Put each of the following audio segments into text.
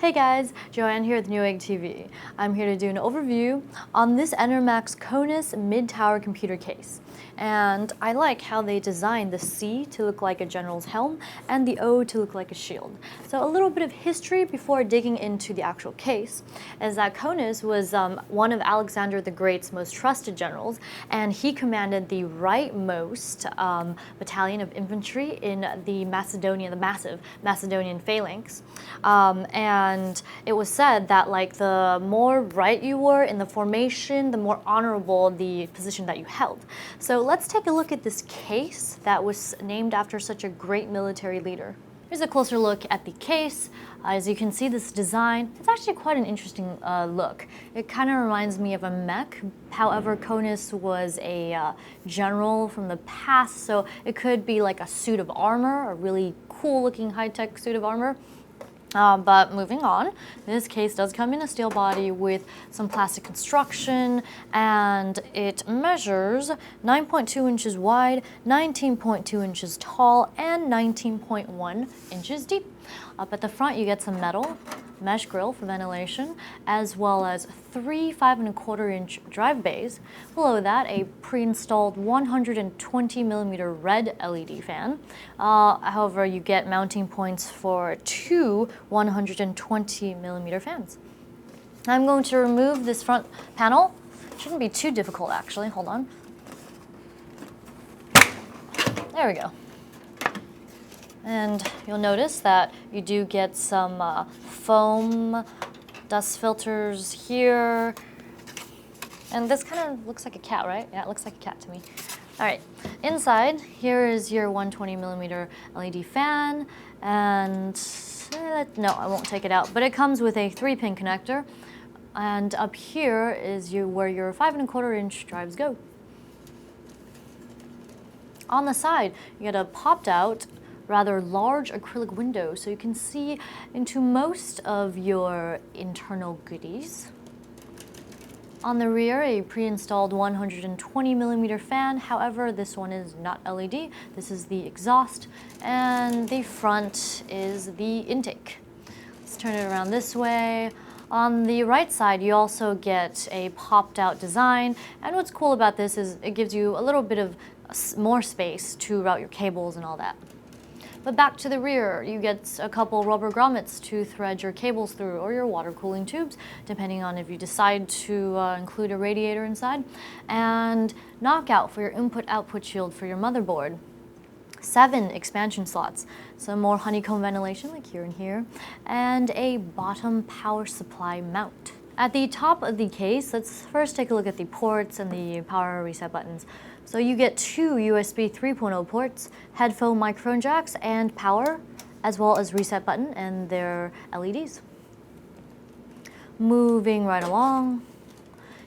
Hey guys, Joanne here with Newegg TV. I'm here to do an overview on this ENERMAX COENUS mid-tower computer case. And I like how they designed the C to look like a general's helm and the O to look like a shield. So a little bit of history before digging into the actual case is that COENUS was one of Alexander the Great's most trusted generals, and he commanded the rightmost battalion of infantry in the massive Macedonian phalanx. And it was said that like the more right you were in the formation, the more honorable the position that you held. So let's take a look at this case that was named after such a great military leader. Here's a closer look at the case. As you can see, this design, it's actually quite an interesting look. It kind of reminds me of a mech. However, COENUS was a general from the past, so it could be like a suit of armor, a really cool looking high-tech suit of armor. But moving on, this case does come in a steel body with some plastic construction, and it measures 9.2 inches wide, 19.2 inches tall, and 19.1 inches deep. Up at the front, you get some metal mesh grille for ventilation, as well as 3 5.25-inch drive bays. Below that, a pre-installed 120mm red LED fan. However, you get mounting points for 2 120mm fans. I'm going to remove this front panel. Shouldn't be too difficult, actually. Hold on. There we go. And you'll notice that you do get some foam dust filters here. And this kind of looks like a cat, right? Yeah, it looks like a cat to me. All right, inside, here is your 120mm LED fan. And no, I won't take it out, but it comes with a 3-pin connector. And up here is where your 5.25-inch drives go. On the side, you get a popped out rather large acrylic window so you can see into most of your internal goodies. On the rear, a pre-installed 120mm fan. However, this one is not LED. This is the exhaust, and the front is the intake. Let's turn it around this way. On the right side, you also get a popped out design, and what's cool about this is it gives you a little bit of more space to route your cables and all that. But back to the rear, you get a couple rubber grommets to thread your cables through, or your water cooling tubes, depending on if you decide to include a radiator inside. And knockout for your input-output shield for your motherboard. 7 expansion slots, some more honeycomb ventilation like here and here, and a bottom power supply mount. At the top of the case, let's first take a look at the ports and the power reset buttons. So you get 2 USB 3.0 ports, headphone microphone jacks, and power, as well as reset button and their LEDs. Moving right along,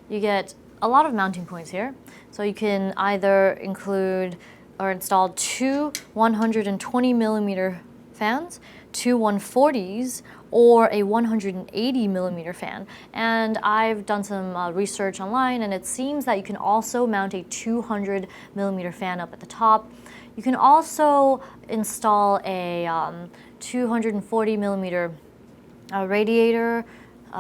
you get a lot of mounting points here. So you can either include or install 2 120mm fans, 2 140s, or a 180mm fan. And I've done some research online, and it seems that you can also mount a 200mm fan up at the top. You can also install a 240mm radiator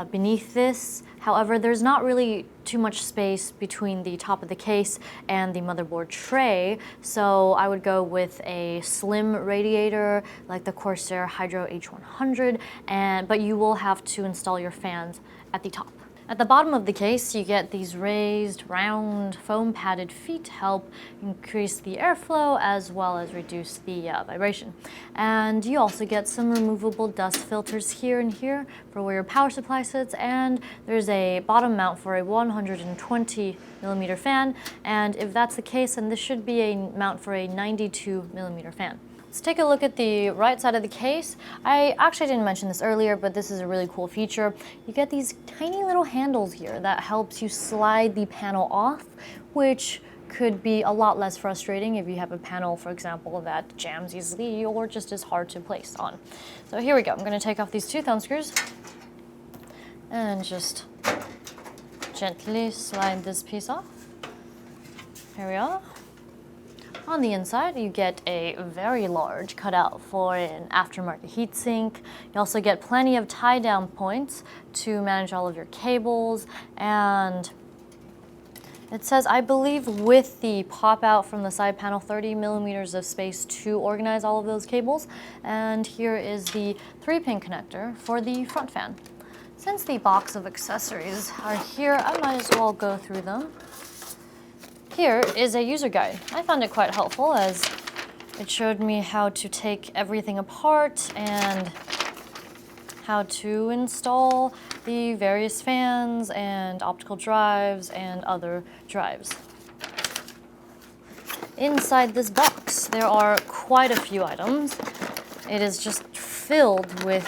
beneath this. However, there's not really too much space between the top of the case and the motherboard tray, so I would go with a slim radiator like the Corsair Hydro H100, but you will have to install your fans at the top. At the bottom of the case, you get these raised, round, foam-padded feet to help increase the airflow as well as reduce the vibration. And you also get some removable dust filters here and here for where your power supply sits, and there's a bottom mount for a 120mm fan, and if that's the case, then this should be a mount for a 92mm fan. Let's take a look at the right side of the case. I actually didn't mention this earlier, but this is a really cool feature. You get these tiny little handles here that helps you slide the panel off, which could be a lot less frustrating if you have a panel, for example, that jams easily or just is hard to place on. So here we go. I'm going to take off these 2 thumb screws and just gently slide this piece off. Here we are. On the inside, you get a very large cutout for an aftermarket heatsink. You also get plenty of tie-down points to manage all of your cables, and it says, I believe, with the pop-out from the side panel, 30 millimeters of space to organize all of those cables. And here is the 3-pin connector for the front fan. Since the box of accessories are here, I might as well go through them. Here is a user guide. I found it quite helpful as it showed me how to take everything apart and how to install the various fans and optical drives and other drives. Inside this box, there are quite a few items. It is just filled with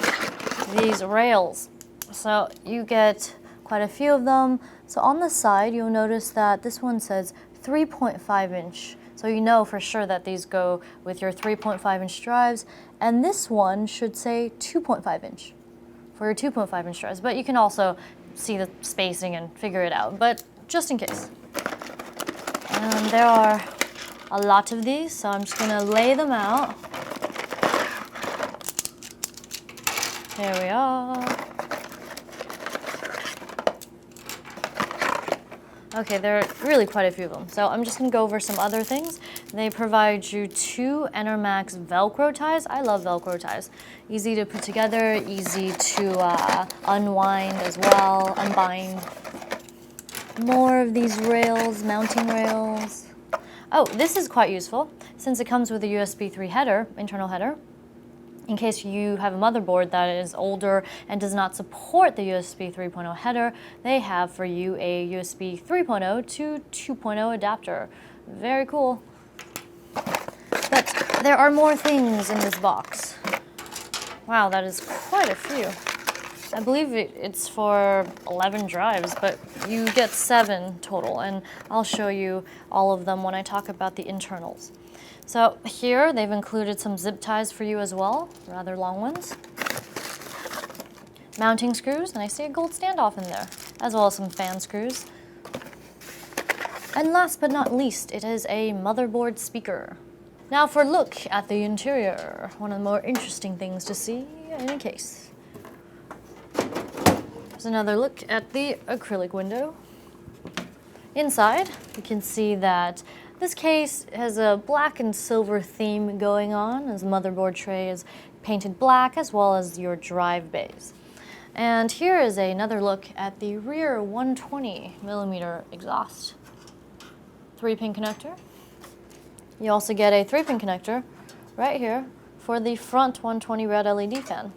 these rails. So you get quite a few of them. So on the side, you'll notice that this one says 3.5 inch. So you know for sure that these go with your 3.5 inch drives. And this one should say 2.5 inch for your 2.5 inch drives. But you can also see the spacing and figure it out, but just in case. And there are a lot of these, so I'm just gonna lay them out. Here we are. Okay, there are really quite a few of them. So I'm just gonna go over some other things. They provide you 2 ENERMAX Velcro ties. I love Velcro ties. Easy to put together, easy to unwind as well, unbind. More of these rails, mounting rails. Oh, this is quite useful since it comes with a USB 3 header, internal header. In case you have a motherboard that is older and does not support the USB 3.0 header, they have for you a USB 3.0 to 2.0 adapter. Very cool. But there are more things in this box. Wow, that is quite a few. I believe it's for 11 drives, but you get 7 total, and I'll show you all of them when I talk about the internals. So here they've included some zip ties for you as well, rather long ones. Mounting screws, and I see a gold standoff in there, as well as some fan screws. And last but not least, it is a motherboard speaker. Now for a look at the interior, one of the more interesting things to see in a case. Here's another look at the acrylic window. Inside, you can see that this case has a black and silver theme going on, as the motherboard tray is painted black, as well as your drive bays. And here is another look at the rear 120mm exhaust. 3-pin connector. You also get a 3-pin connector right here for the front 120 red LED fan.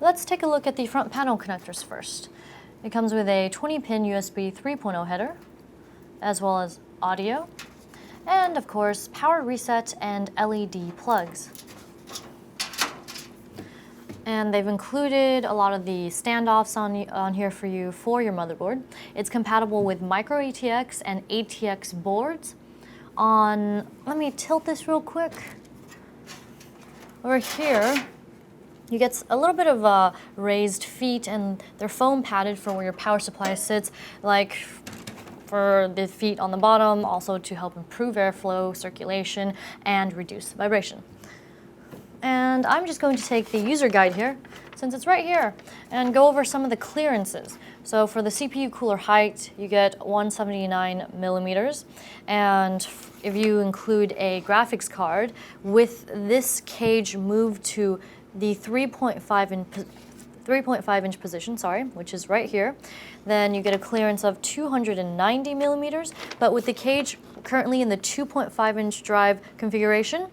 Let's take a look at the front panel connectors first. It comes with a 20-pin USB 3.0 header, as well as audio, and of course power reset and LED plugs. And they've included a lot of the standoffs on here for you for your motherboard. It's compatible with micro ATX and ATX boards. Let me tilt this real quick. Over here, you get a little bit of raised feet, and they're foam padded for where your power supply sits, like for the feet on the bottom, also to help improve airflow, circulation, and reduce vibration. And I'm just going to take the user guide here, since it's right here, and go over some of the clearances. So for the CPU cooler height, you get 179 millimeters, and if you include a graphics card, with this cage moved to the 3.5 inch position, which is right here, then you get a clearance of 290 millimeters, but with the cage currently in the 2.5 inch drive configuration,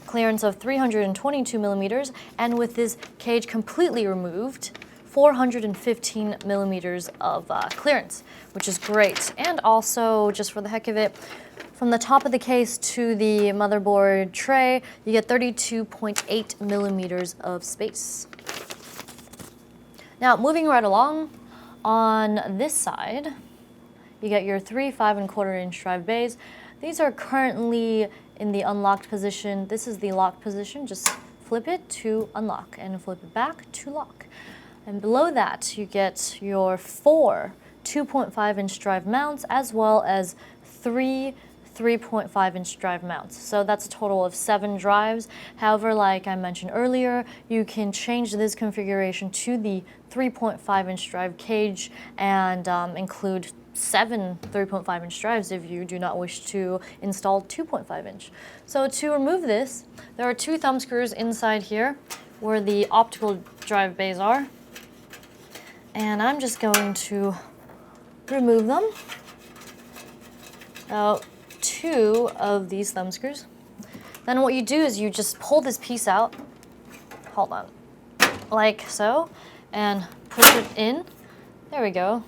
clearance of 322 millimeters, and with this cage completely removed, 415 millimeters of clearance, which is great. And also, just for the heck of it, from the top of the case to the motherboard tray, you get 32.8 millimeters of space. Now, moving right along, on this side, you get your 3 5¼ inch drive bays. These are currently in the unlocked position. This is the locked position. Just flip it to unlock and flip it back to lock. And below that, you get your 4 2.5 inch drive mounts, as well as 3 3.5-inch drive mounts. So that's a total of 7 drives. However, like I mentioned earlier, you can change this configuration to the 3.5-inch drive cage and include 7 3.5-inch drives if you do not wish to install 2.5-inch. So to remove this, there are 2 thumb screws inside here where the optical drive bays are. And I'm just going to remove them. 2 of these thumb screws. Then what you do is you just pull this piece out, hold on, like so, and push it in. There we go.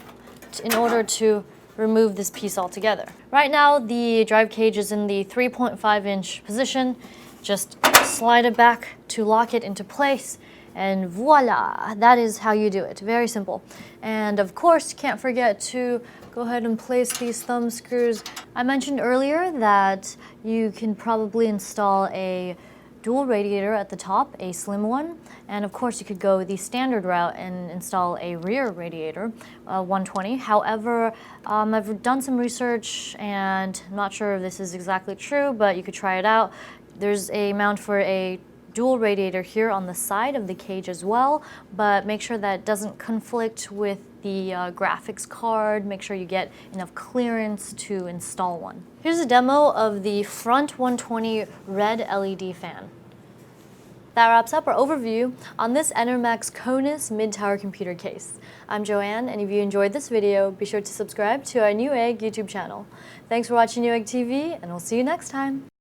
In order to remove this piece altogether. Right now, the drive cage is in the 3.5-inch position. Just slide it back to lock it into place, and voila, that is how you do it. Very simple. And of course, you can't forget to go ahead and place these thumb screws. I mentioned earlier that you can probably install a dual radiator at the top, a slim one, and of course you could go the standard route and install a rear radiator, 120. However, I've done some research and I'm not sure if this is exactly true, but you could try it out. There's a mount for a dual radiator here on the side of the cage as well, but make sure that it doesn't conflict with the graphics card. Make sure you get enough clearance to install one. Here's a demo of the front 120 red LED fan. That wraps up our overview on this ENERMAX COENUS mid-tower computer case. I'm Joanne, and if you enjoyed this video, be sure to subscribe to our Newegg YouTube channel. Thanks for watching Newegg TV, and we'll see you next time.